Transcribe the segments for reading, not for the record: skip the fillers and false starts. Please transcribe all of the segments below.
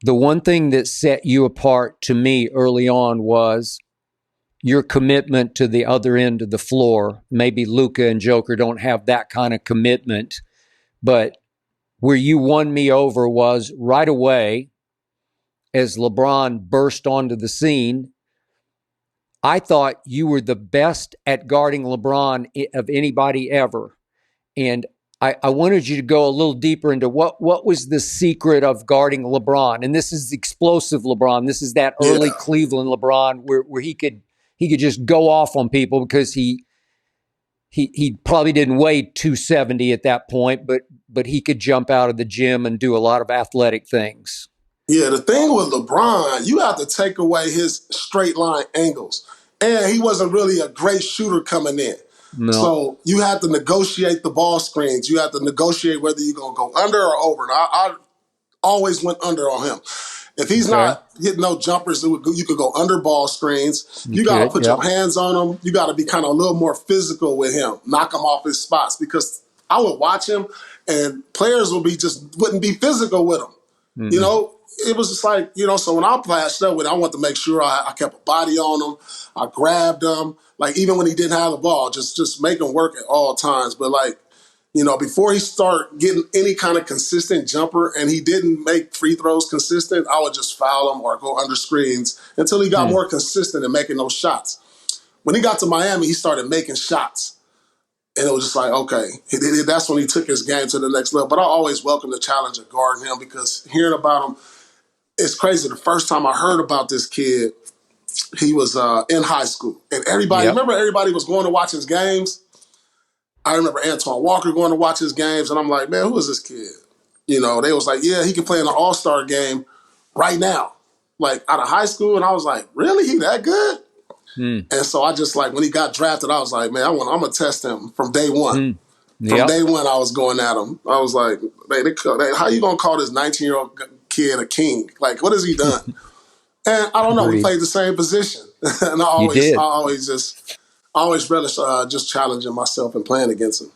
The one thing that set you apart to me early on was your commitment to the other end of the floor. Maybe Luka and Joker don't have that kind of commitment, but where you won me over was right away as LeBron burst onto the scene. I thought you were the best at guarding LeBron of anybody ever. And I wanted you to go a little deeper into what was the secret of guarding LeBron. And this is explosive LeBron. This is that early Cleveland LeBron where he could just go off on people because he probably didn't weigh 270 at that point, but he could jump out of the gym and do a lot of athletic things. Yeah, the thing with LeBron, you have to take away his straight line angles. And he wasn't really a great shooter coming in. No. So you have to negotiate the ball screens. You have to negotiate whether you're going to go under or over. And I always went under on him. If he's not hitting no jumpers, you could go under ball screens. You got to put your hands on him. You got to be kind of a little more physical with him, knock him off his spots. Because I would watch him, and players wouldn't be physical with him. Mm-hmm. You know, it was just like, you know, so when I flashed up with it, I wanted to make sure I kept a body on him. I grabbed him. Like, even when he didn't have the ball, just make him work at all times. But, like, you know, before he started getting any kind of consistent jumper and he didn't make free throws consistent, I would just foul him or go under screens until he got more consistent in making those shots. When he got to Miami, he started making shots. And it was just like, okay, that's when he took his game to the next level. But I always welcome the challenge of guarding him because hearing about him, it's crazy. The first time I heard about this kid, he was in high school. And remember everybody was going to watch his games? I remember Antoine Walker going to watch his games, and I'm like, man, who is this kid? You know, they was like, yeah, he can play in an all-star game right now, like out of high school. And I was like, really? He that good? And so I just like, when he got drafted, I was like, man, I'm going to test him from day one. From day one, I was going at him. I was like, how you going to call this 19-year-old kid a king? Like, what has he done? And I don't know. We played the same position. And I always relish just challenging myself and playing against him.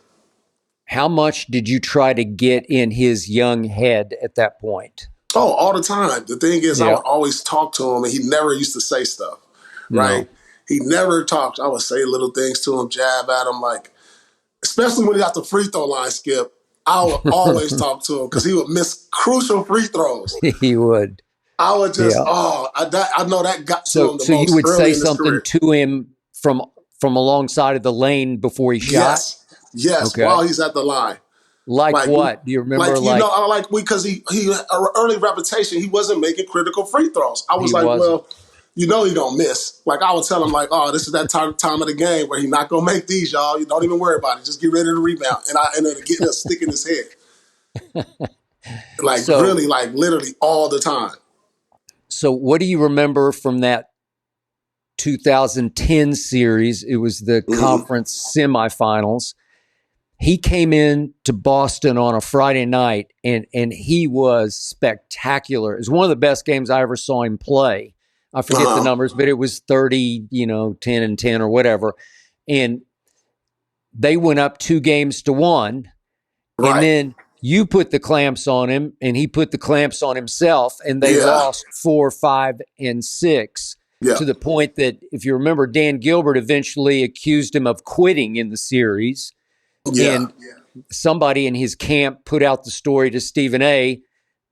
How much did you try to get in his young head at that point? Oh, all the time. The thing is, I would always talk to him, and he never used to say stuff, right? No. He never talked. I would say little things to him, jab at him, like, especially when he got the free throw line, Skip. I would always talk to him because he would miss crucial free throws. He would. I would just, I know that got to him the most. So you would say something to him from alongside of the lane before he shot? Yes, while he's at the line. Like what? Do you remember? Because he early reputation, he wasn't making critical free throws. I was well, you know he don't miss. Like, I would tell him, like, oh, this is that time of the game where he's not going to make these, y'all. You don't even worry about it. Just get ready to rebound. And then get a stick in his head. Really, like, literally all the time. So what do you remember from that 2010 series? It was the conference semifinals. He came in to Boston on a Friday night, and he was spectacular. It was one of the best games I ever saw him play. I forget the numbers, but it was 30, 10 and 10 or whatever. And they went up 2-1. Right. And then you put the clamps on him, and he put the clamps on himself, and they lost 4, 5, and 6 to the point that, if you remember, Dan Gilbert eventually accused him of quitting in the series. And somebody in his camp put out the story to Stephen A.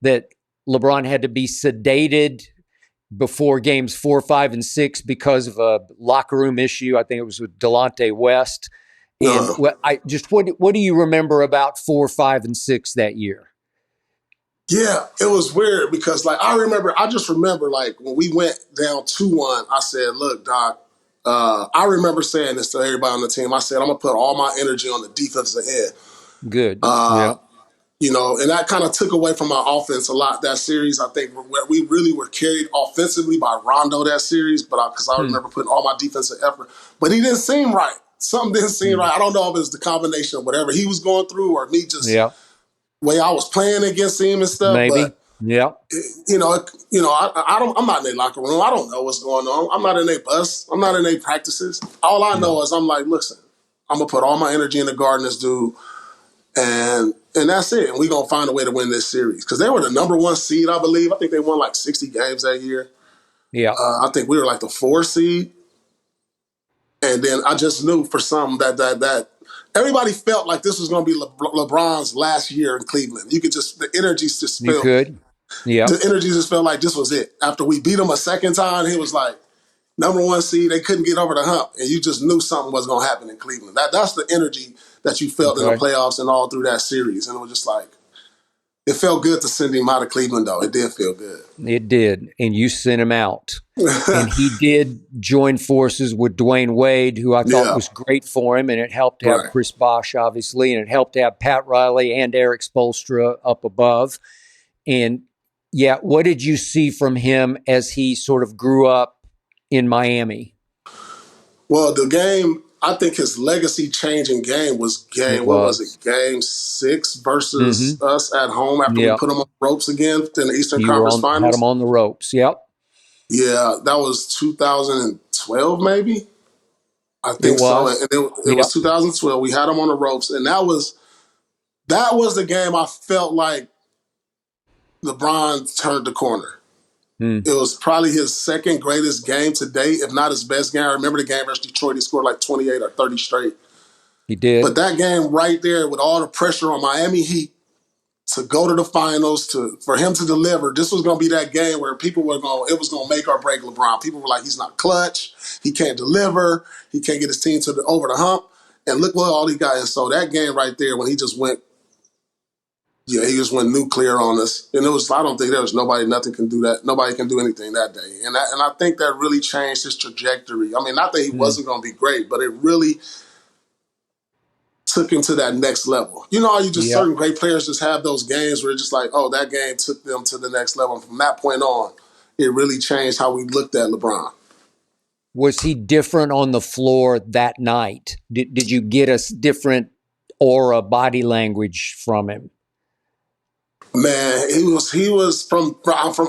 that LeBron had to be sedated before games 4, 5, and 6 because of a locker room issue. I think it was with Delonte West. And what do you remember about 4, 5, and 6 that year? Yeah, it was weird because, like, I just remember, like, when we went down 2-1, I said, look, Doc, I remember saying this to everybody on the team. I said, I'm going to put all my energy on the defensive end. Good. You know, and that kind of took away from my offense a lot that series. I think we really were carried offensively by Rondo that series, but because I remember putting all my defensive effort. But he didn't seem right. Something didn't seem right. I don't know if it was the combination of whatever he was going through or me just way I was playing against him and stuff. Maybe. But, I'm not in their locker room. I don't know what's going on. I'm not in their bus. I'm not in their practices. All I know is I'm like, listen, I'm going to put all my energy in the guarding this dude. And And that's it. And we're going to find a way to win this series. Because they were the number 1 seed, I believe. I think they won like 60 games that year. Yeah. I think we were like the 4 seed. And then I just knew for some that everybody felt like this was going to be LeBron's last year in Cleveland. You could just, the energy just You felt, could. Yeah. the energy just felt like this was it. After we beat him a second time, he was like, number 1 seed, they couldn't get over the hump. And you just knew something was going to happen in Cleveland. That's the energy that you felt in the playoffs and all through that series. And it was just like, it felt good to send him out of Cleveland, though. It did feel good. It did. And you sent him out. And he did join forces with Dwayne Wade, who I thought was great for him. And it helped to have Chris Bosh, obviously. And it helped to have Pat Riley and Eric Spoelstra up above. And yeah, what did you see from him as he sort of grew up in Miami? Well, the game, I think his legacy-changing game was game 6 versus us at home after we put him on the ropes again in the Eastern Conference Finals? Had him on the ropes, yep. Yeah, that was 2012 maybe? I think so. And it was 2012. We had him on the ropes, and that was the game I felt like LeBron turned the corner. It was probably his second greatest game to date, if not his best game. I remember the game versus Detroit. He scored like 28 or 30 straight. He did. But that game right there with all the pressure on Miami Heat to go to the finals, for him to deliver, this was going to be that game where people were it was going to make or break LeBron. People were like, he's not clutch. He can't deliver. He can't get his team over the hump. And look what all he got. And so that game right there when he just went, he just went nuclear on us. And I don't think there was nothing can do that. Nobody can do anything that day. And I think that really changed his trajectory. I mean, not that he wasn't going to be great, but it really took him to that next level. You know how certain great players just have those games where it's just like, oh, that game took them to the next level. And from that point on, it really changed how we looked at LeBron. Was he different on the floor that night? Did you get a different aura, body language from him? Man, he was from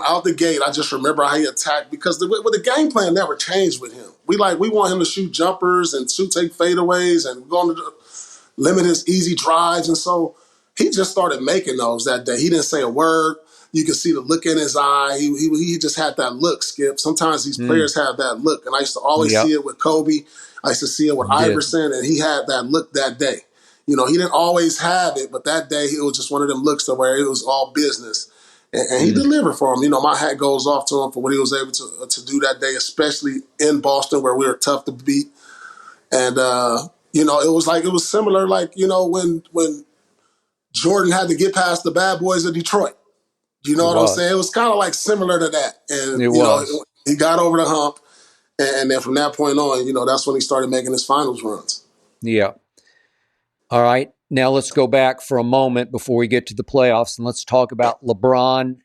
out the gate. I just remember how he attacked because the game plan never changed with him. We want him to shoot jumpers and take fadeaways and going to limit his easy drives, and so he just started making those that day. He didn't say a word. You could see the look in his eye. He just had that look, Skip. Sometimes these players have that look, and I used to always see it with Kobe. I used to see it with Iverson, and he had that look that day. You know, he didn't always have it, but that day it was just one of them looks to where it was all business. And he delivered for him. You know, my hat goes off to him for what he was able to do that day, especially in Boston where we were tough to beat. And, you know, it was similar when Jordan had to get past the bad boys of Detroit. You know what I'm saying? It was kind of like similar to that. And, he got over the hump. And then from that point on, you know, that's when he started making his finals runs. Yeah. All right, now let's go back for a moment before we get to the playoffs, and let's talk about LeBron.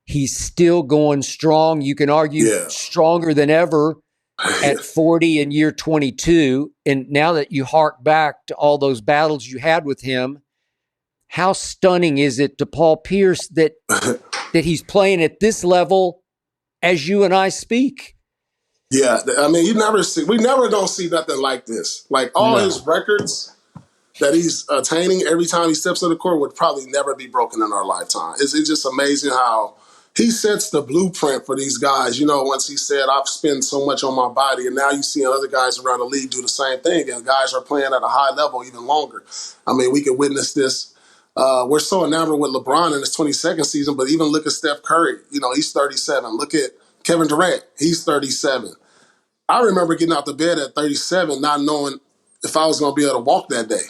He's still going strong. You can argue stronger than ever at 40 in year 22. And now that you hark back to all those battles you had with him, how stunning is it to Paul Pierce that he's playing at this level as you and I speak? Yeah, I mean, we never gonna see nothing like this. Like all his records that he's attaining every time he steps on the court would probably never be broken in our lifetime. It's just amazing how he sets the blueprint for these guys. You know, once he said, I've spent so much on my body, and now you see other guys around the league do the same thing, and guys are playing at a high level even longer. I mean, we can witness this. We're so enamored with LeBron in his 22nd season, but even look at Steph Curry. You know, he's 37. Look at Kevin Durant. He's 37. I remember getting out the bed at 37 not knowing if I was going to be able to walk that day.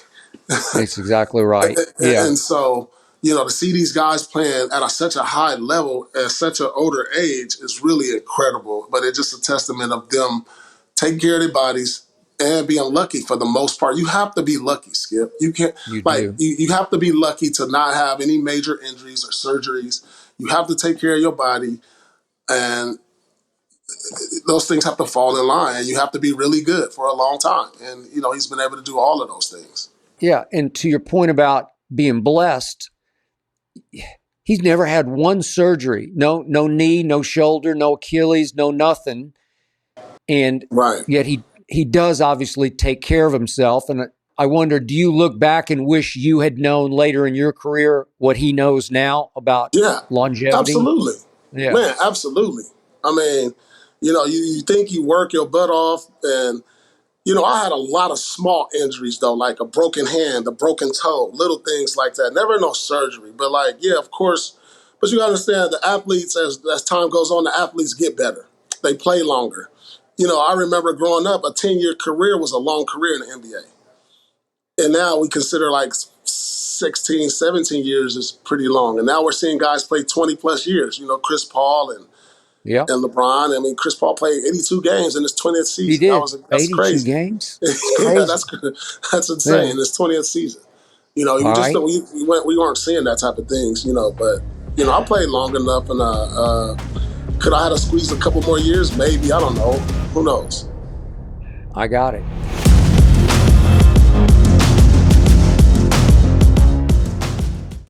That's exactly right. Yeah. And so, you know, to see these guys playing at such a high level at such an older age is really incredible. But it's just a testament of them taking care of their bodies and being lucky for the most part. You have to be lucky, Skip. You can't you have to be lucky to not have any major injuries or surgeries. You have to take care of your body, and those things have to fall in line. And you have to be really good for a long time. And, you know, he's been able to do all of those things. Yeah, and to your point about being blessed, he's never had one surgery. No knee, no shoulder, no Achilles, no nothing. And yet he does obviously take care of himself. And I wonder, do you look back and wish you had known later in your career what he knows now about Yeah, longevity? absolutely. Yeah. Man, absolutely. I mean, you think you work your butt off, and I had a lot of small injuries though, like a broken hand, a broken toe, little things like that. Never no surgery, but like, yeah, of course. But you understand the athletes, as time goes on, the athletes get better. They play longer. I remember growing up, a 10-year career was a long career in the NBA. And now we consider like 16, 17 years is pretty long. And now we're seeing guys play 20 plus years. Chris Paul and Yeah. and LeBron. I mean, Chris Paul played 82 games in his 20th He season. did. That's 82 crazy. games. It's Yeah, crazy. that's Yeah. insane. His 20th season. All We just right. don't, we weren't seeing that type of things. But I played long enough, and could I have squeezed a couple more years? Maybe, I don't know. Who knows? I got it.